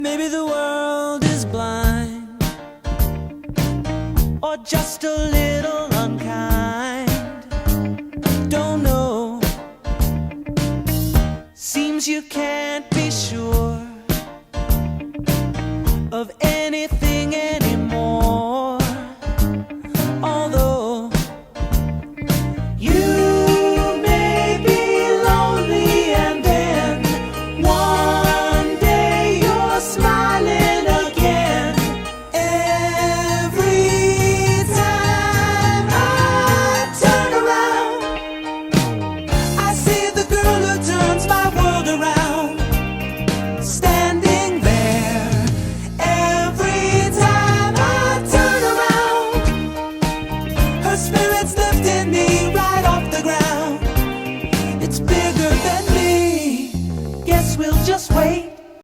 Maybe the world is blind, or just a little unkind. Don't know. Seems you can't be sure of anything